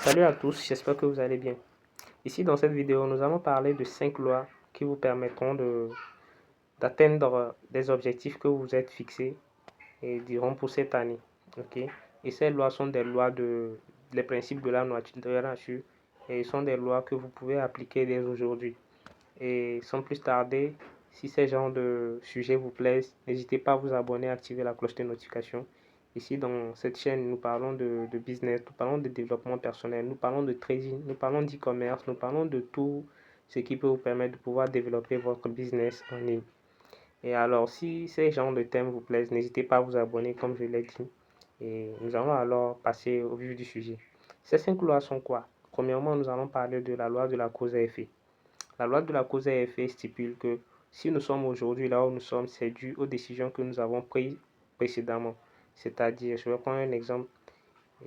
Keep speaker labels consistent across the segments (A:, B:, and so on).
A: Salut à tous, j'espère que vous allez bien. Ici dans cette vidéo, nous allons parler de 5 lois qui vous permettront d'atteindre des objectifs que vous êtes fixés et diront pour cette année. Ok? Et ces lois sont des lois les principes de la nature et sont des lois que vous pouvez appliquer dès aujourd'hui. Et sans plus tarder, si ces genres de sujets vous plaisent, n'hésitez pas à vous abonner et activer la cloche de notification. Ici, dans cette chaîne, nous parlons de business, nous parlons de développement personnel, nous parlons de trading, nous parlons d'e-commerce, nous parlons de tout ce qui peut vous permettre de pouvoir développer votre business en ligne. Et alors, si ces genres de thèmes vous plaisent, n'hésitez pas à vous abonner, comme je l'ai dit. Et nous allons alors passer au vif du sujet. Ces 5 lois sont quoi? Premièrement, nous allons parler de la loi de la cause à effet. La loi de la cause à effet stipule que si nous sommes aujourd'hui là où nous sommes, c'est dû aux décisions que nous avons prises précédemment. C'est-à-dire, je vais prendre un exemple,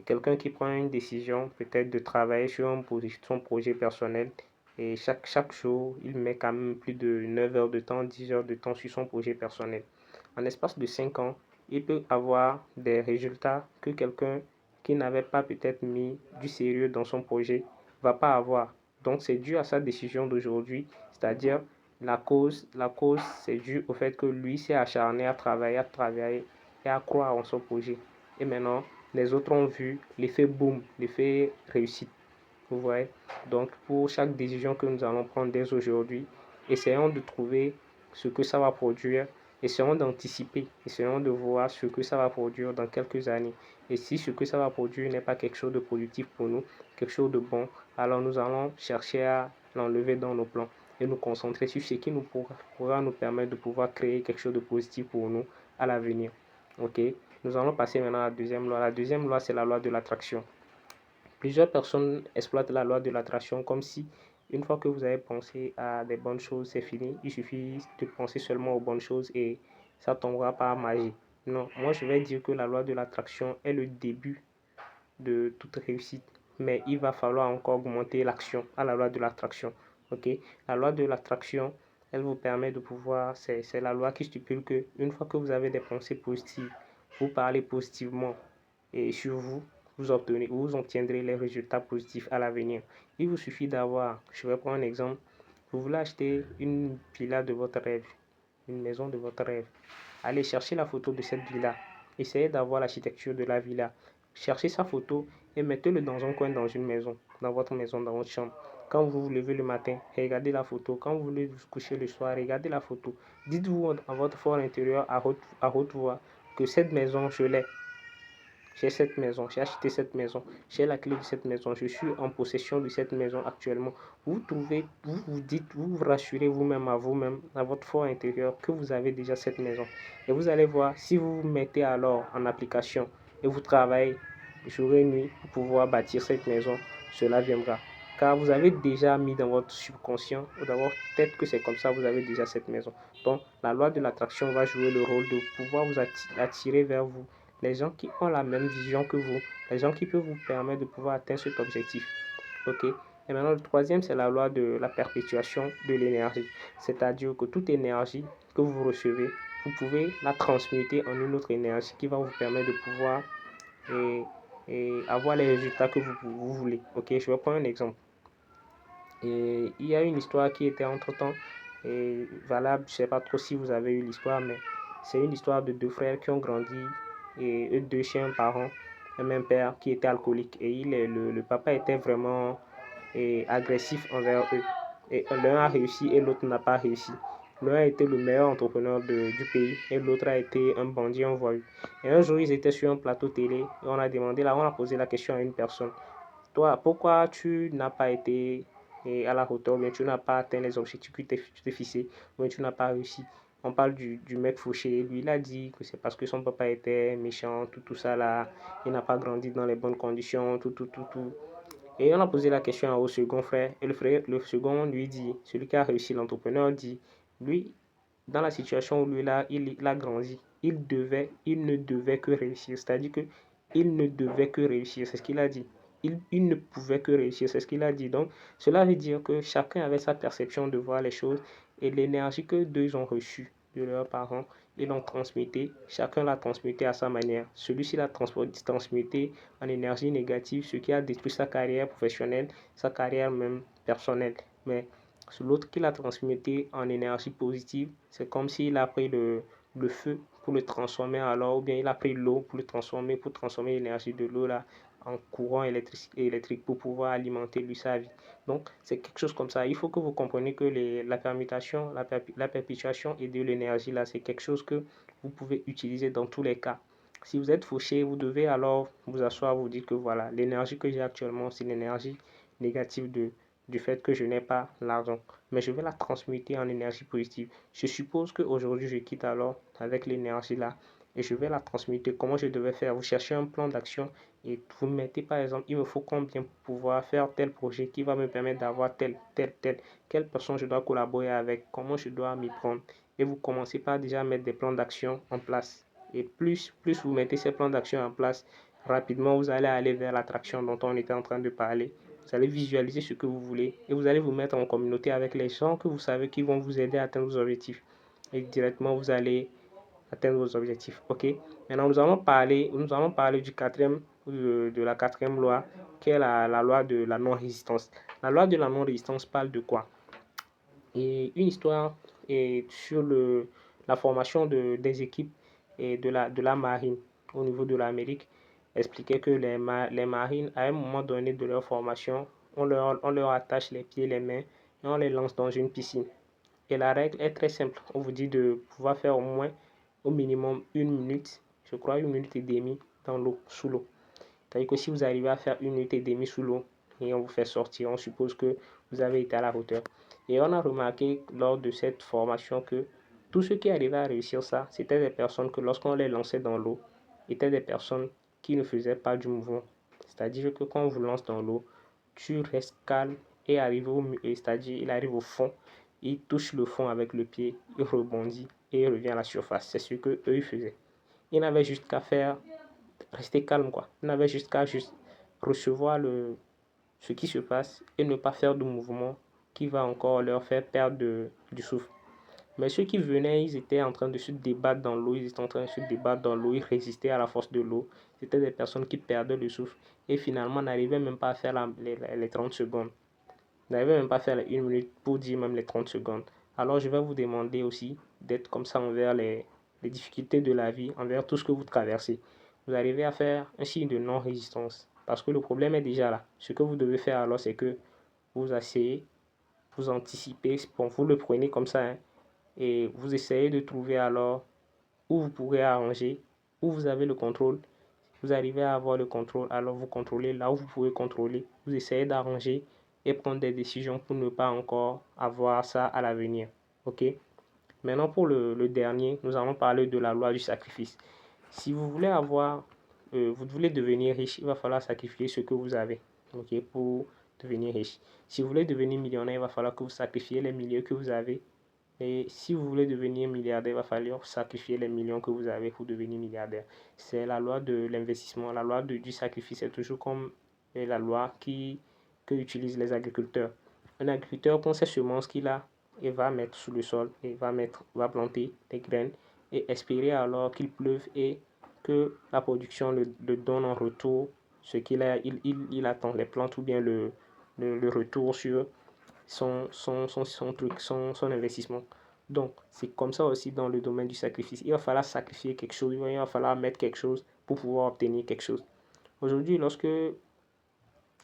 A: quelqu'un qui prend une décision peut-être de travailler sur son projet personnel et chaque jour, il met quand même plus de 9 heures de temps, 10 heures de temps sur son projet personnel. En l'espace de 5 ans, il peut avoir des résultats que quelqu'un qui n'avait pas peut-être mis du sérieux dans son projet va pas avoir. Donc c'est dû à sa décision d'aujourd'hui, c'est-à-dire la cause c'est dû au fait que lui s'est acharné à travailler et à croire en son projet. Et maintenant, les autres ont vu l'effet boom, l'effet réussite. Vous voyez? Donc, pour chaque décision que nous allons prendre dès aujourd'hui, essayons de trouver ce que ça va produire, essayons d'anticiper, essayons de voir ce que ça va produire dans quelques années. Et si ce que ça va produire n'est pas quelque chose de productif pour nous, quelque chose de bon, alors nous allons chercher à l'enlever dans nos plans et nous concentrer sur ce qui pourra nous permettre de pouvoir créer quelque chose de positif pour nous à l'avenir. Ok? Nous allons passer maintenant à la deuxième loi. La deuxième loi, c'est la loi de l'attraction. Plusieurs personnes exploitent la loi de l'attraction comme si, une fois que vous avez pensé à des bonnes choses, c'est fini. Il suffit de penser seulement aux bonnes choses et ça tombera par magie. Non, moi je vais dire que la loi de l'attraction est le début de toute réussite. Mais il va falloir encore augmenter l'action à la loi de l'attraction. Ok? La loi de l'attraction, elle vous permet de pouvoir, c'est la loi qui stipule que une fois que vous avez des pensées positives, vous parlez positivement et sur vous, vous obtiendrez les résultats positifs à l'avenir. Il vous suffit d'avoir, je vais prendre un exemple, vous voulez acheter une villa de votre rêve, une maison de votre rêve. Allez chercher la photo de cette villa. Essayez d'avoir l'architecture de la villa. Cherchez sa photo et mettez-le dans un coin dans une maison, dans votre maison, dans votre chambre. Quand vous vous levez le matin, regardez la photo. Quand vous voulez vous coucher le soir, regardez la photo. Dites-vous dans votre fort intérieur à haute voix que cette maison, je l'ai. J'ai cette maison, j'ai acheté cette maison, j'ai la clé de cette maison, je suis en possession de cette maison actuellement. Vous trouvez, vous dites, vous vous rassurez vous-même, à votre fort intérieur, que vous avez déjà cette maison. Et vous allez voir, si vous vous mettez alors en application et vous travaillez jour et nuit pour pouvoir bâtir cette maison, cela viendra. Car vous avez déjà mis dans votre subconscient, ou d'abord peut-être que c'est comme ça, vous avez déjà cette maison. Donc, la loi de l'attraction va jouer le rôle de pouvoir vous attirer vers vous les gens qui ont la même vision que vous, les gens qui peuvent vous permettre de pouvoir atteindre cet objectif. Ok? Et maintenant, le troisième, c'est la loi de la perpétuation de l'énergie. C'est-à-dire que toute énergie que vous recevez, vous pouvez la transmuter en une autre énergie qui va vous permettre de pouvoir avoir les résultats que vous voulez. Ok? Je vais prendre un exemple. Et il y a une histoire qui était entre-temps valable. Je ne sais pas trop si vous avez eu l'histoire, mais c'est une histoire de deux frères qui ont grandi et eux deux chiens parents, un même père qui était alcoolique. Et le papa était vraiment agressif envers eux. Et l'un a réussi et l'autre n'a pas réussi. L'un a été le meilleur entrepreneur du pays et l'autre a été un bandit, un voyou. Et un jour, ils étaient sur un plateau télé et on a posé la question à une personne. Toi, pourquoi tu n'as pas été à la hauteur, bien tu n'as pas atteint les objectifs que tu t'es fixés, bien tu n'as pas réussi. On parle du mec fauché. Lui, il a dit que c'est parce que son papa était méchant, tout ça là. Il n'a pas grandi dans les bonnes conditions, tout. Et on a posé la question au second frère. Et le second lui dit, celui qui a réussi, l'entrepreneur dit, lui, dans la situation où lui là, il a grandi, il ne devait que réussir. C'est-à-dire que il ne devait que réussir, c'est ce qu'il a dit. Il ne pouvait que réussir, c'est ce qu'il a dit. Donc, cela veut dire que chacun avait sa perception de voir les choses et l'énergie que deux ont reçue de leurs parents. ils l'ont transmuté, chacun l'a transmuté à sa manière. Celui-ci l'a transmuté en énergie négative, ce qui a détruit sa carrière professionnelle, sa carrière même personnelle. Mais l'autre qui l'a transmuté en énergie positive, c'est comme s'il a pris le feu pour le transformer alors, ou bien il a pris l'eau pour transformer l'énergie de l'eau là en courant électrique pour pouvoir alimenter lui sa vie. Donc, c'est quelque chose comme ça. Il faut que vous compreniez que la permutation, la perpétuation et de l'énergie, là, c'est quelque chose que vous pouvez utiliser dans tous les cas. Si vous êtes fauché, vous devez alors vous asseoir, vous dire que voilà, l'énergie que j'ai actuellement, c'est l'énergie négative du fait que je n'ai pas l'argent. Mais je vais la transmuter en énergie positive. Je suppose qu'aujourd'hui, je quitte alors avec l'énergie là et je vais la transmuter. Comment je devais faire? Vous cherchez un plan d'action et vous mettez par exemple, il me faut combien pour pouvoir faire tel projet qui va me permettre d'avoir tel, quelle personne je dois collaborer avec, comment je dois m'y prendre. Et vous commencez par déjà mettre des plans d'action en place. Et plus vous mettez ces plans d'action en place, rapidement vous allez aller vers l'attraction dont on était en train de parler. Vous allez visualiser ce que vous voulez et vous allez vous mettre en communauté avec les gens que vous savez qui vont vous aider à atteindre vos objectifs. Et directement, vous allez atteindre vos objectifs. OK? Maintenant, nous allons parler de la quatrième loi, qui est la loi de la non-résistance. La loi de la non-résistance parle de quoi? Et une histoire sur la formation des équipes et de la marine au niveau de l'Amérique expliquait que les marines, à un moment donné de leur formation, on leur attache les pieds et les mains et on les lance dans une piscine. Et la règle est très simple. On vous dit de pouvoir faire au minimum 1 minute, je crois 1 minute et demie dans l'eau, sous l'eau. C'est-à-dire que si vous arrivez à faire 1 minute et demie sous l'eau et on vous fait sortir, on suppose que vous avez été à la hauteur. Et on a remarqué lors de cette formation que tous ceux qui arrivaient à réussir ça, c'était des personnes que lorsqu'on les lançait dans l'eau, étaient des personnes qui ne faisaient pas du mouvement. C'est-à-dire que quand on vous lance dans l'eau, tu restes calme et c'est-à-dire il arrive au fond, il touche le fond avec le pied, il rebondit et il revient à la surface. C'est ce que eux ils faisaient. Ils n'avaient juste qu'à faire rester calme quoi. Ils n'avaient juste qu'à juste recevoir ce qui se passe et ne pas faire de mouvement qui va encore leur faire perdre du souffle. Mais ceux qui venaient, ils étaient en train de se débattre dans l'eau, ils étaient en train de se débattre dans l'eau, ils résistaient à la force de l'eau. C'était des personnes qui perdaient le souffle et finalement n'arrivaient même pas à faire les 30 secondes. N'arrivaient même pas à faire les 1 minute pour dire même les 30 secondes. Alors je vais vous demander aussi d'être comme ça envers les difficultés de la vie, envers tout ce que vous traversez. Vous arrivez à faire un signe de non-résistance parce que le problème est déjà là. Ce que vous devez faire alors, c'est que vous asseyez, vous anticipez, bon, vous le prenez comme ça, hein, et vous essayez de trouver alors où vous pourrez arranger, où vous avez le contrôle. Vous arrivez à avoir le contrôle, alors vous contrôlez là où vous pouvez contrôler. Vous essayez d'arranger et prendre des décisions pour ne pas encore avoir ça à l'avenir. OK? Maintenant, pour le dernier, nous allons parler de la loi du sacrifice. Si vous voulez vous voulez devenir riche, il va falloir sacrifier ce que vous avez, OK, pour devenir riche. Si vous voulez devenir millionnaire, il va falloir que vous sacrifiez les milliers que vous avez. Et si vous voulez devenir milliardaire, il va falloir sacrifier les millions que vous avez pour devenir milliardaire. C'est la loi de l'investissement, la loi du sacrifice. C'est toujours comme la loi que utilisent les agriculteurs. Un agriculteur prend ses semences qu'il a et va mettre sous le sol et va planter des graines et espérer alors qu'il pleuve et que la production le donne en retour ce qu'il a, il attend, les plantes ou bien le retour sur son investissement. Donc, c'est comme ça aussi dans le domaine du sacrifice. Il va falloir sacrifier quelque chose, il va falloir mettre quelque chose pour pouvoir obtenir quelque chose. Aujourd'hui, lorsque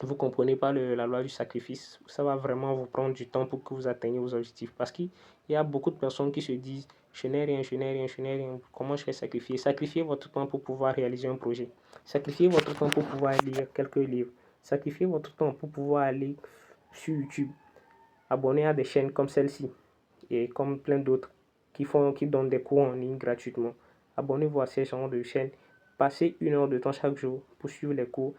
A: vous ne comprenez pas la loi du sacrifice, ça va vraiment vous prendre du temps pour que vous atteigniez vos objectifs. Parce qu'il y a beaucoup de personnes qui se disent, je n'ai rien, je n'ai rien, je n'ai rien. Comment je vais sacrifier? Sacrifiez votre temps pour pouvoir réaliser un projet. Sacrifiez votre temps pour pouvoir lire quelques livres. Sacrifiez votre temps pour pouvoir aller sur YouTube, abonner à des chaînes comme celle-ci et comme plein d'autres qui donnent des cours en ligne gratuitement. Abonnez-vous à ces genres de chaînes. Passez 1 heure de temps chaque jour pour suivre les cours.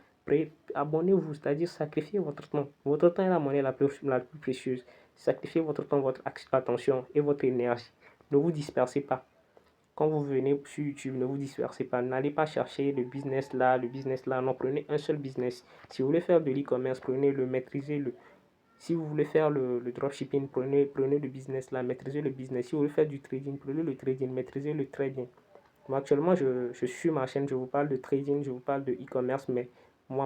A: Abonnez-vous, c'est-à-dire sacrifiez votre temps. Votre temps est la monnaie la plus précieuse. Sacrifiez votre temps, votre attention et votre énergie. Ne vous dispersez pas. Quand vous venez sur YouTube, ne vous dispersez pas. N'allez pas chercher le business là, le business là. Non, prenez un seul business. Si vous voulez faire de l'e-commerce, prenez-le, maîtrisez-le. Si vous voulez faire le dropshipping, prenez le business là, maîtrisez le business. Si vous voulez faire du trading, prenez le trading, maîtrisez le trading. Moi, actuellement, je suis sur ma chaîne, je vous parle de trading, je vous parle de e-commerce, mais moi,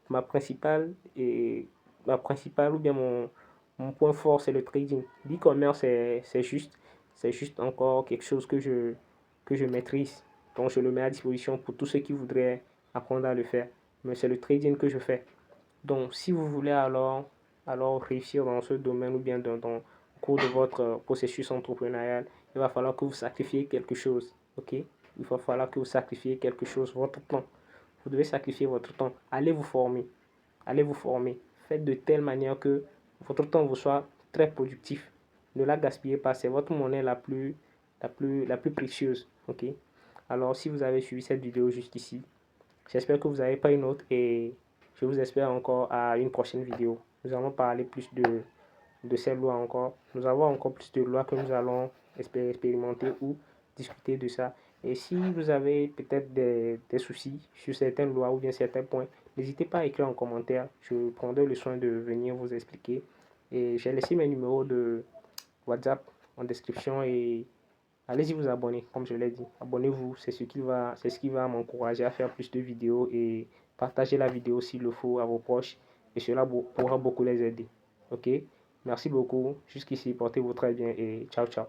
A: ma principale, ou bien mon point fort, c'est le trading. L'e-commerce, c'est juste encore quelque chose que je maîtrise. Donc, je le mets à disposition pour tous ceux qui voudraient apprendre à le faire. Mais c'est le trading que je fais. Donc, si vous voulez alors réussir dans ce domaine ou bien dans le cours de votre processus entrepreneurial, il va falloir que vous sacrifiez quelque chose. OK? Il va falloir que vous sacrifiez quelque chose, votre temps. Vous devez sacrifier votre temps. Allez vous former. Allez vous former. Faites de telle manière que votre temps vous soit très productif. Ne la gaspillez pas. C'est votre monnaie la plus précieuse. OK? Alors, si vous avez suivi cette vidéo jusqu'ici, j'espère que vous n'avez pas une autre et je vous espère encore à une prochaine vidéo. Nous allons parler plus de ces lois encore. Nous avons encore plus de lois que nous allons expérimenter ou discuter de ça. Et si vous avez peut-être des soucis sur certaines lois ou bien certains points, n'hésitez pas à écrire en commentaire. Je prendrai le soin de venir vous expliquer. Et j'ai laissé mes numéros de WhatsApp en description et allez-y vous abonner, comme je l'ai dit. Abonnez-vous, c'est ce qui va m'encourager à faire plus de vidéos et partagez la vidéo s'il le faut à vos proches et cela pourra beaucoup les aider. Ok? Merci beaucoup. Jusqu'ici, portez-vous très bien et ciao ciao.